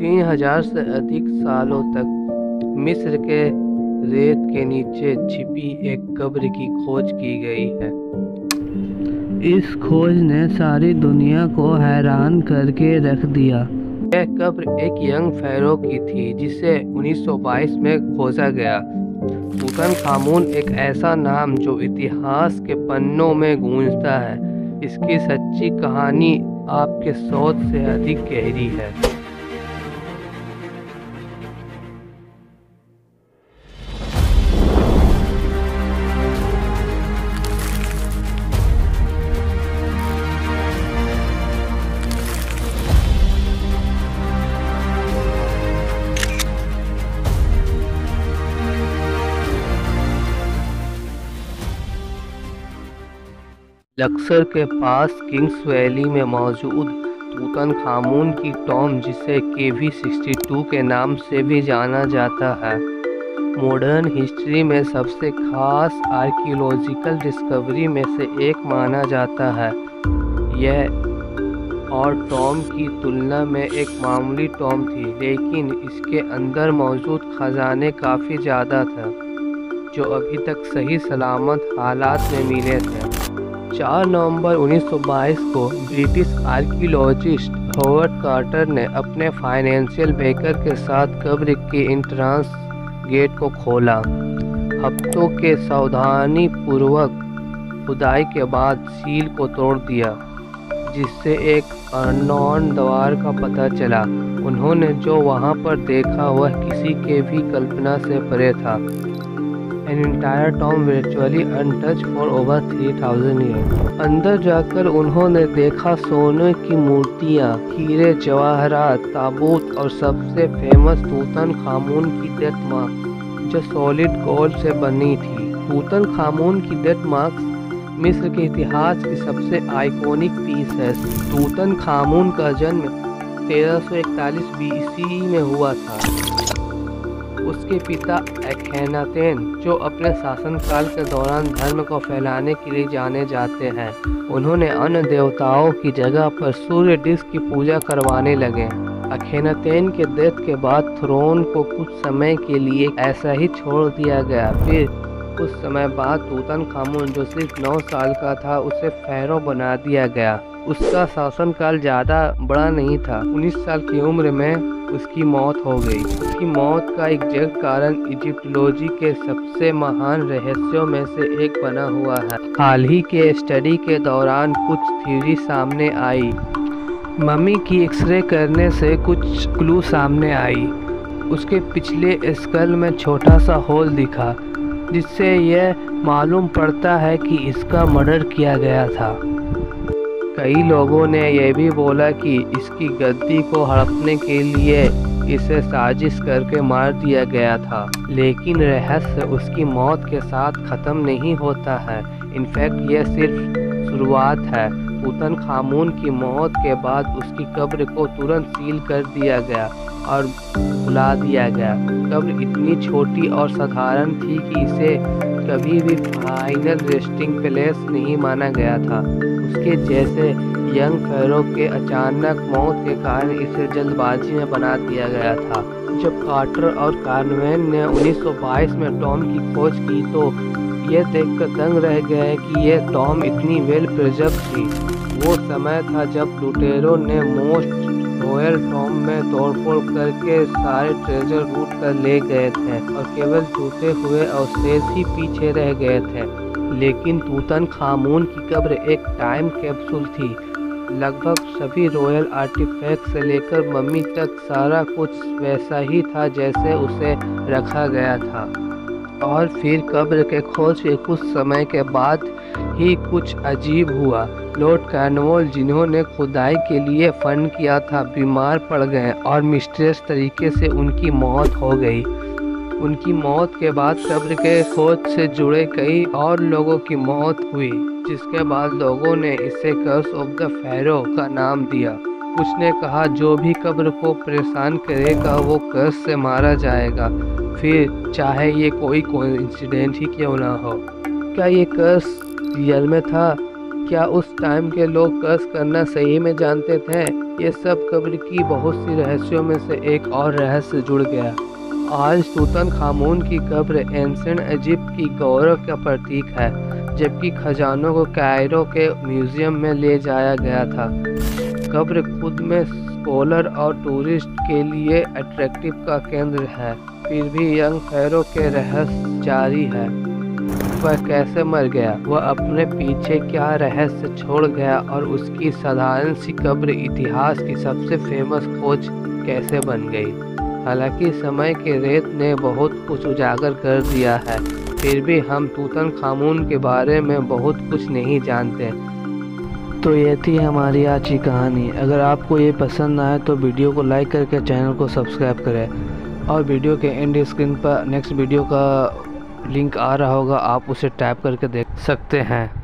3000 से अधिक सालों तक मिस्र के रेत के नीचे छिपी एक कब्र की खोज की गई है। इस खोज ने सारी दुनिया को हैरान करके रख दिया। यह कब्र एक यंग फ़ैरो की थी जिसे 1922 में खोजा गया। तूतनखामुन एक ऐसा नाम जो इतिहास के पन्नों में गूंजता है। इसकी सच्ची कहानी आपके सोच से अधिक गहरी है। लक्सर के पास किंग्स वैली में मौजूद तूतनखामुन की टॉम, जिसे KV62 के नाम से भी जाना जाता है, मॉडर्न हिस्ट्री में सबसे खास आर्कियोलॉजिकल डिस्कवरी में से एक माना जाता है। यह और टॉम की तुलना में एक मामूली टॉम थी, लेकिन इसके अंदर मौजूद खजाने काफ़ी ज़्यादा थे जो अभी तक सही सलामत हालात में मिले थे। 4 नवंबर 1922 को ब्रिटिश आर्कियोलॉजिस्ट हॉवर्ड कार्टर ने अपने फाइनेंशियल बैकर के साथ कब्र के एंट्रेंस गेट को खोला। हफ्तों के सावधानीपूर्वक खुदाई के बाद सील को तोड़ दिया, जिससे एक अननोन द्वार का पता चला। उन्होंने जो वहां पर देखा वह किसी के भी कल्पना से परे था। An entire tomb virtually untouched for over 3000 years। अंदर जाकर उन्होंने देखा सोने की मूर्तियाँ, हीरे जवाहरात, ताबूत और सबसे फेमस तूतनखामुन की डेथ मार्क्स जो सॉलिड गोल्ड से बनी थी। तूतनखामुन की डेथ मार्क्स मिस्र के इतिहास की सबसे आइकॉनिक पीस है। तूतनखामुन का जन्म 1341 BC में हुआ था। उसके पिता अखेनातेन, जो अपने शासनकाल के दौरान धर्म को फैलाने के लिए जाने जाते हैं, उन्होंने अन्य देवताओं की जगह पर सूर्य डिस्क की पूजा करवाने लगे। अखेनातेन के डेथ के बाद थ्रोन को कुछ समय के लिए ऐसा ही छोड़ दिया गया। फिर कुछ समय बाद तूतनखामुन, जो सिर्फ 9 साल का था, उसे फ़ैरो बना दिया गया। उसका शासनकाल ज़्यादा बड़ा नहीं था। 19 साल की उम्र में उसकी मौत हो गई। उसकी मौत का एग्जैक्ट कारण इजिप्टोलॉजी के सबसे महान रहस्यों में से एक बना हुआ है। हाल ही के स्टडी के दौरान कुछ थ्योरी सामने आई। मम्मी की एक्सरे करने से कुछ क्लू सामने आई। उसके पिछले स्कल में छोटा सा होल दिखा, जिससे यह मालूम पड़ता है कि इसका मर्डर किया गया था। कई लोगों ने यह भी बोला कि इसकी गद्दी को हड़पने के लिए इसे साजिश करके मार दिया गया था। लेकिन रहस्य उसकी मौत के साथ ख़त्म नहीं होता है। इनफैक्ट यह सिर्फ शुरुआत है। तूतनखामुन की मौत के बाद उसकी कब्र को तुरंत सील कर दिया गया और भुला दिया गया। कब्र इतनी छोटी और साधारण थी कि इसे कभी भी फाइनल रेस्टिंग प्लेस नहीं माना गया था। उसके जैसे यंग फ़ैरो के अचानक मौत के कारण इसे जल्दबाजी में बना दिया गया था। जब कार्टर और कार्नवेन ने 1922 में टॉम की खोज की तो यह देखकर दंग रह गए कि यह टॉम इतनी वेल प्रिजर्व थी। वो समय था जब लुटेरों ने मोस्ट रॉयल टॉम में तोड़फोड़ करके सारे ट्रेजर लूट कर ले गए थे और केवल टूटे हुए अवशेष ही पीछे रह गए थे। लेकिन तूतनखामुन की कब्र एक टाइम कैप्सूल थी। लगभग सभी रॉयल आर्टिफैक्ट से लेकर मम्मी तक सारा कुछ वैसा ही था जैसे उसे रखा गया था। और फिर कब्र के खोज के कुछ समय के बाद ही कुछ अजीब हुआ। लॉर्ड कार्नवाल, जिन्होंने खुदाई के लिए फंड किया था, बीमार पड़ गए और मिस्टीरियस तरीके से उनकी मौत हो गई। उनकी मौत के बाद कब्र के खोज से जुड़े कई और लोगों की मौत हुई, जिसके बाद लोगों ने इसे कर्स ऑफ द फ़ैरो का नाम दिया। कुछ ने कहा जो भी कब्र को परेशान करेगा वो कर्स से मारा जाएगा, फिर चाहे ये कोई कोइंसिडेंस ही क्यों ना हो। क्या ये कर्स रियल में था क्या उस टाइम के लोग कर्ज करना सही में जानते थे? ये सब कब्र की बहुत सी रहस्यों में से एक और रहस्य जुड़ गया। आज तूतनखामुन की कब्र एंशिएंट इजिप्ट की गौरव का प्रतीक है, जबकि खजानों को कायरो के म्यूजियम में ले जाया गया था। कब्र खुद में स्कॉलर और टूरिस्ट के लिए अट्रैक्टिव का केंद्र है, फिर भी यंग फेरो के रहस्य जारी है। वह कैसे मर गया, वह अपने पीछे क्या रहस्य छोड़ गया और उसकी साधारण सी कब्र इतिहास की सबसे फेमस खोज कैसे बन गई। हालांकि समय के रेत ने बहुत कुछ उजागर कर दिया है, फिर भी हम तूतनखामुन के बारे में बहुत कुछ नहीं जानते। तो ये थी हमारी आज की कहानी। अगर आपको ये पसंद आए तो वीडियो को लाइक करके चैनल को सब्सक्राइब करें और वीडियो के एंड स्क्रीन पर नेक्स्ट वीडियो का लिंक आ रहा होगा, आप उसे टैप करके देख सकते हैं।